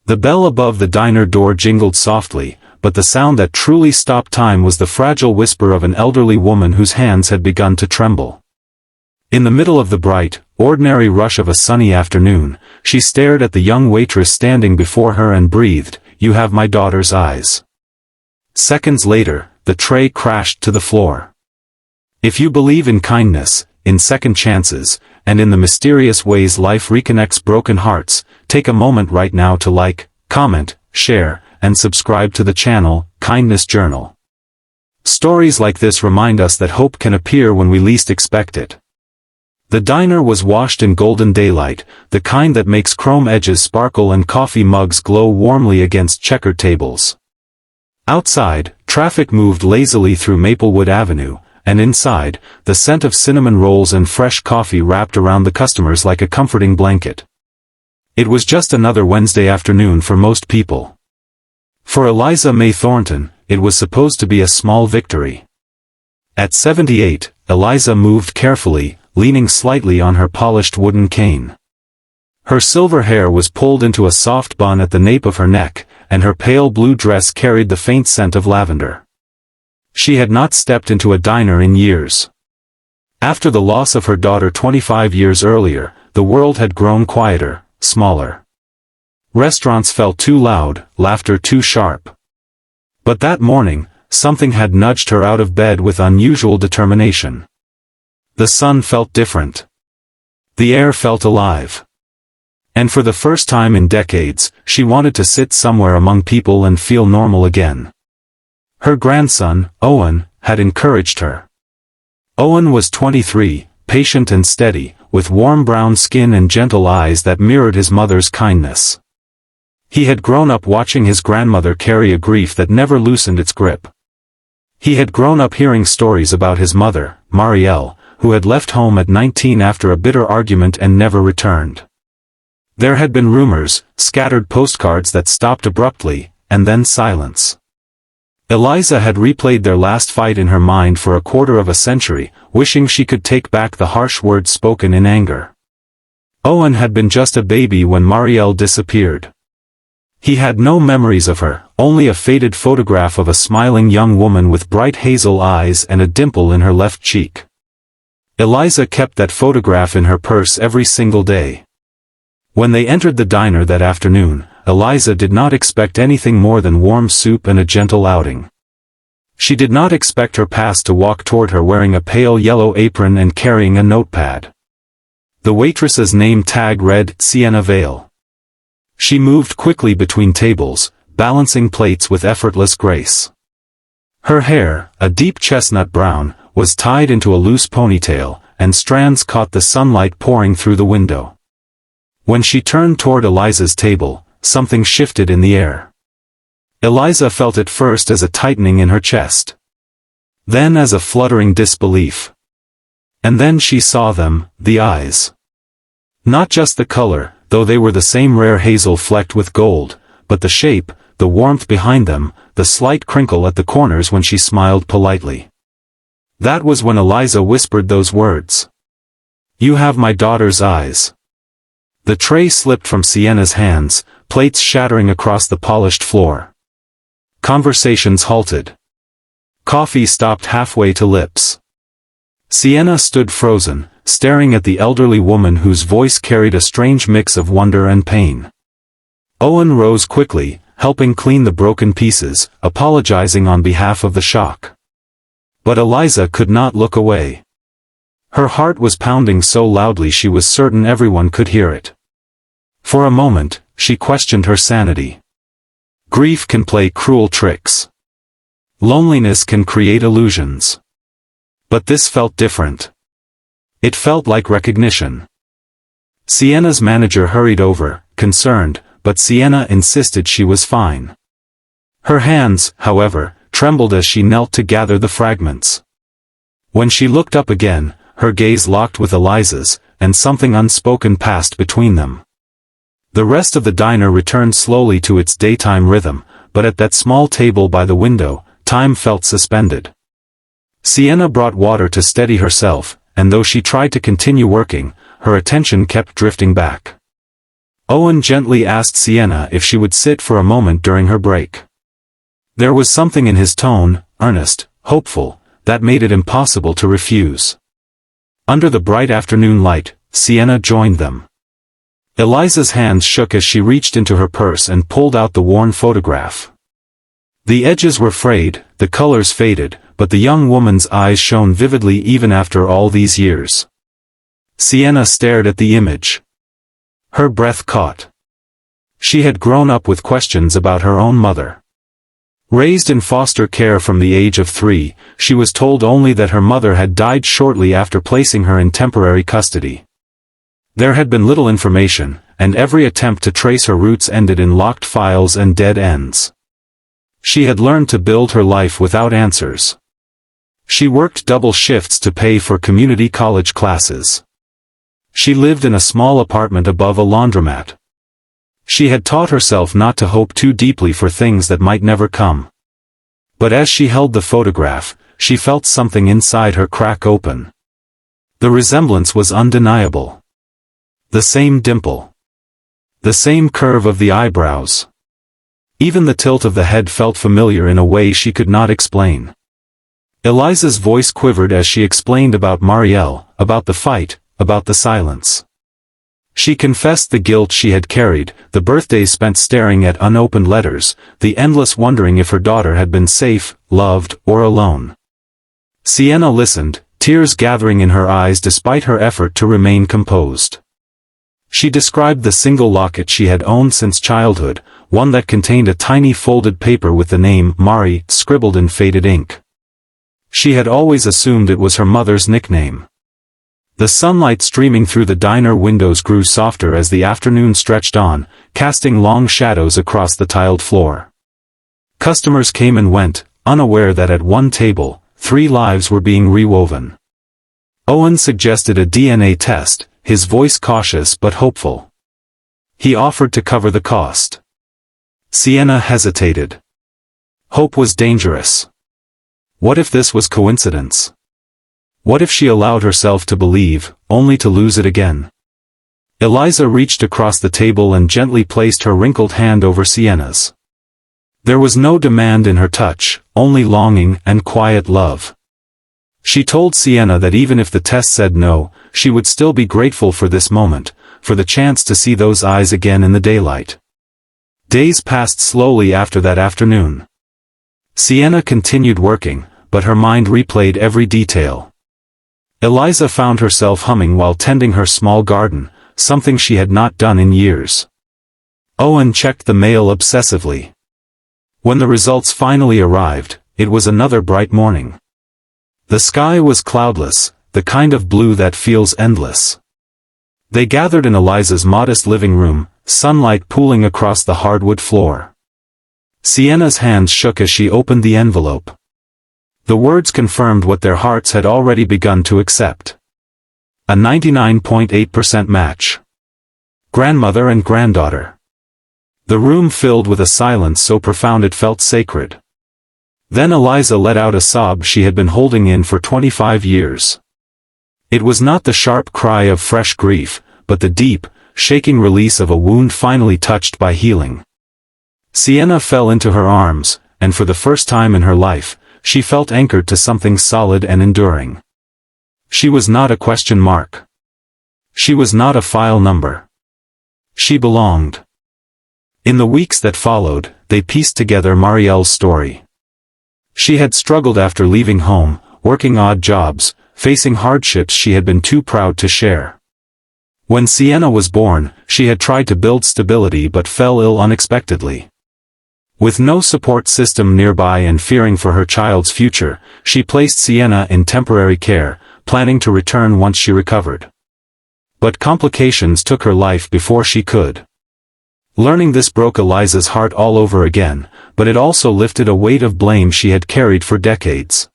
The bell above the diner door jingled softly, but the sound that truly stopped time was the fragile whisper of an elderly woman whose hands had begun to tremble. In the middle of the bright, ordinary rush of a sunny afternoon, she stared at the young waitress standing before her and breathed, "You have my daughter's eyes." Seconds later, the tray crashed to the floor. If you believe in kindness, in second chances, and in the mysterious ways life reconnects broken hearts, take a moment right now to like, comment, share, and subscribe to the channel, Kindness Journal. Stories like this remind us that hope can appear when we least expect it. The diner was washed in golden daylight, the kind that makes chrome edges sparkle and coffee mugs glow warmly against checkered tables. Outside, traffic moved lazily through Maplewood Avenue, and inside, the scent of cinnamon rolls and fresh coffee wrapped around the customers like a comforting blanket. It was just another Wednesday afternoon for most people. For Eliza May Thornton, it was supposed to be a small victory. At 78, Eliza moved carefully, leaning slightly on her polished wooden cane. Her silver hair was pulled into a soft bun at the nape of her neck, and her pale blue dress carried the faint scent of lavender. She had not stepped into a diner in years. After the loss of her daughter 25 years earlier, the world had grown quieter, smaller. Restaurants felt too loud, laughter too sharp. But that morning, something had nudged her out of bed with unusual determination. The sun felt different. The air felt alive. And for the first time in decades, she wanted to sit somewhere among people and feel normal again. Her grandson, Owen, had encouraged her. Owen was 23, patient and steady, with warm brown skin and gentle eyes that mirrored his mother's kindness. He had grown up watching his grandmother carry a grief that never loosened its grip. He had grown up hearing stories about his mother, Marielle, who had left home at 19 after a bitter argument and never returned. There had been rumors, scattered postcards that stopped abruptly, and then silence. Eliza had replayed their last fight in her mind for a quarter of a century, wishing she could take back the harsh words spoken in anger. Owen had been just a baby when Marielle disappeared. He had no memories of her, only a faded photograph of a smiling young woman with bright hazel eyes and a dimple in her left cheek. Eliza kept that photograph in her purse every single day. When they entered the diner that afternoon, Eliza did not expect anything more than warm soup and a gentle outing. She did not expect her past to walk toward her wearing a pale yellow apron and carrying a notepad. The waitress's name tag read, Sienna Vale. She moved quickly between tables, balancing plates with effortless grace. Her hair, a deep chestnut brown, was tied into a loose ponytail, and strands caught the sunlight pouring through the window. When she turned toward Eliza's table, something shifted in the air. Eliza felt it first as a tightening in her chest. Then as a fluttering disbelief. And then she saw them, the eyes. Not just the color, though they were the same rare hazel flecked with gold, but the shape, the warmth behind them, the slight crinkle at the corners when she smiled politely. That was when Eliza whispered those words. "You have my daughter's eyes." The tray slipped from Sienna's hands, plates shattering across the polished floor. Conversations halted. Coffee stopped halfway to lips. Sienna stood frozen, staring at the elderly woman whose voice carried a strange mix of wonder and pain. Owen rose quickly, helping clean the broken pieces, apologizing on behalf of the shock. But Eliza could not look away. Her heart was pounding so loudly she was certain everyone could hear it. For a moment, she questioned her sanity. Grief can play cruel tricks. Loneliness can create illusions. But this felt different. It felt like recognition. Sienna's manager hurried over, concerned, but Sienna insisted she was fine. Her hands, however, trembled as she knelt to gather the fragments. When she looked up again, her gaze locked with Eliza's, and something unspoken passed between them. The rest of the diner returned slowly to its daytime rhythm, but at that small table by the window, time felt suspended. Sienna brought water to steady herself, and though she tried to continue working, her attention kept drifting back. Owen gently asked Sienna if she would sit for a moment during her break. There was something in his tone, earnest, hopeful, that made it impossible to refuse. Under the bright afternoon light, Sienna joined them. Eliza's hands shook as she reached into her purse and pulled out the worn photograph. The edges were frayed, the colors faded, but the young woman's eyes shone vividly even after all these years. Sienna stared at the image. Her breath caught. She had grown up with questions about her own mother. Raised in foster care from the age of 3, she was told only that her mother had died shortly after placing her in temporary custody. There had been little information, and every attempt to trace her roots ended in locked files and dead ends. She had learned to build her life without answers. She worked double shifts to pay for community college classes. She lived in a small apartment above a laundromat. She had taught herself not to hope too deeply for things that might never come. But as she held the photograph, she felt something inside her crack open. The resemblance was undeniable. The same dimple. The same curve of the eyebrows. Even the tilt of the head felt familiar in a way she could not explain. Eliza's voice quivered as she explained about Marielle, about the fight, about the silence. She confessed the guilt she had carried, the birthdays spent staring at unopened letters, the endless wondering if her daughter had been safe, loved, or alone. Sienna listened, tears gathering in her eyes despite her effort to remain composed. She described the single locket she had owned since childhood, one that contained a tiny folded paper with the name Mari scribbled in faded ink. She had always assumed it was her mother's nickname. The sunlight streaming through the diner windows grew softer as the afternoon stretched on, casting long shadows across the tiled floor. Customers came and went, unaware that at one table, 3 lives were being rewoven. Owen suggested a DNA test, his voice cautious but hopeful. He offered to cover the cost. Sienna hesitated. Hope was dangerous. What if this was coincidence? What if she allowed herself to believe, only to lose it again? Eliza reached across the table and gently placed her wrinkled hand over Sienna's. There was no demand in her touch, only longing and quiet love. She told Sienna that even if the test said no, she would still be grateful for this moment, for the chance to see those eyes again in the daylight. Days passed slowly after that afternoon. Sienna continued working, but her mind replayed every detail. Eliza found herself humming while tending her small garden, something she had not done in years. Owen checked the mail obsessively. When the results finally arrived, it was another bright morning. The sky was cloudless, the kind of blue that feels endless. They gathered in Eliza's modest living room, sunlight pooling across the hardwood floor. Sienna's hands shook as she opened the envelope. The words confirmed what their hearts had already begun to accept. A 99.8% match. Grandmother and granddaughter. The room filled with a silence so profound it felt sacred. Then Eliza let out a sob she had been holding in for 25 years. It was not the sharp cry of fresh grief, but the deep, shaking release of a wound finally touched by healing. Sienna fell into her arms, and for the first time in her life, she felt anchored to something solid and enduring. She was not a question mark. She was not a file number. She belonged. In the weeks that followed, they pieced together Marielle's story. She had struggled after leaving home, working odd jobs, facing hardships she had been too proud to share. When Sienna was born, she had tried to build stability but fell ill unexpectedly. With no support system nearby and fearing for her child's future, she placed Sienna in temporary care, planning to return once she recovered. But complications took her life before she could. Learning this broke Eliza's heart all over again, but it also lifted a weight of blame she had carried for decades.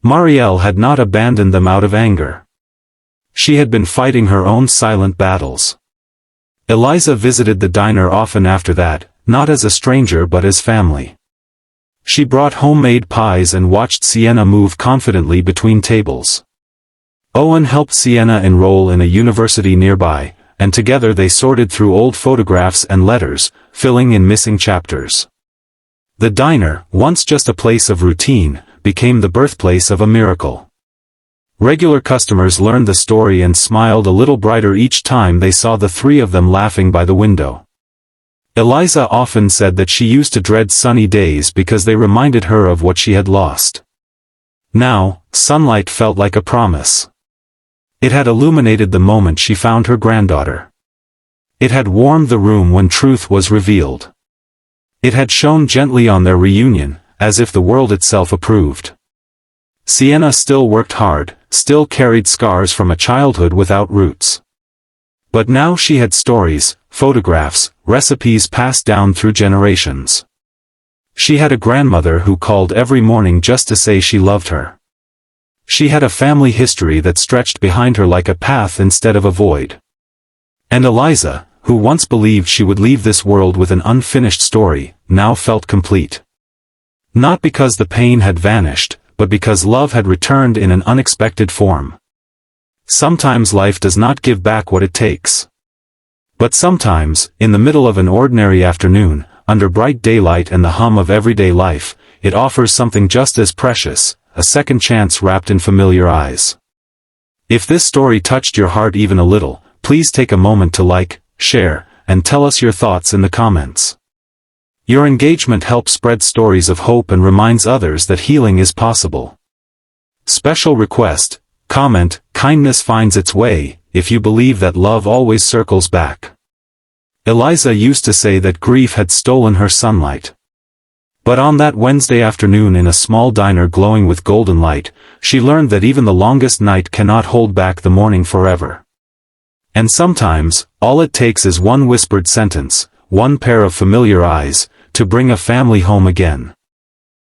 Marielle had not abandoned them out of anger. She had been fighting her own silent battles. Eliza visited the diner often after that, not as a stranger but as family. She brought homemade pies and watched Sienna move confidently between tables. Owen helped Sienna enroll in a university nearby, and together they sorted through old photographs and letters, filling in missing chapters. The diner, once just a place of routine, became the birthplace of a miracle. Regular customers learned the story and smiled a little brighter each time they saw the three of them laughing by the window. Eliza often said that she used to dread sunny days because they reminded her of what she had lost. Now, sunlight felt like a promise. It had illuminated the moment she found her granddaughter. It had warmed the room when truth was revealed. It had shone gently on their reunion, as if the world itself approved. Sienna still worked hard, still carried scars from a childhood without roots. But now she had stories, photographs, recipes passed down through generations. She had a grandmother who called every morning just to say she loved her. She had a family history that stretched behind her like a path instead of a void. And Eliza, who once believed she would leave this world with an unfinished story, now felt complete. Not because the pain had vanished, but because love had returned in an unexpected form. Sometimes life does not give back what it takes. But sometimes, in the middle of an ordinary afternoon, under bright daylight and the hum of everyday life, it offers something just as precious, a second chance wrapped in familiar eyes. If this story touched your heart even a little, please take a moment to like, share, and tell us your thoughts in the comments. Your engagement helps spread stories of hope and reminds others that healing is possible. Special request: comment, kindness finds its way, if you believe that love always circles back. Eliza used to say that grief had stolen her sunlight. But on that Wednesday afternoon in a small diner glowing with golden light, she learned that even the longest night cannot hold back the morning forever. And sometimes, all it takes is one whispered sentence, one pair of familiar eyes, to bring a family home again.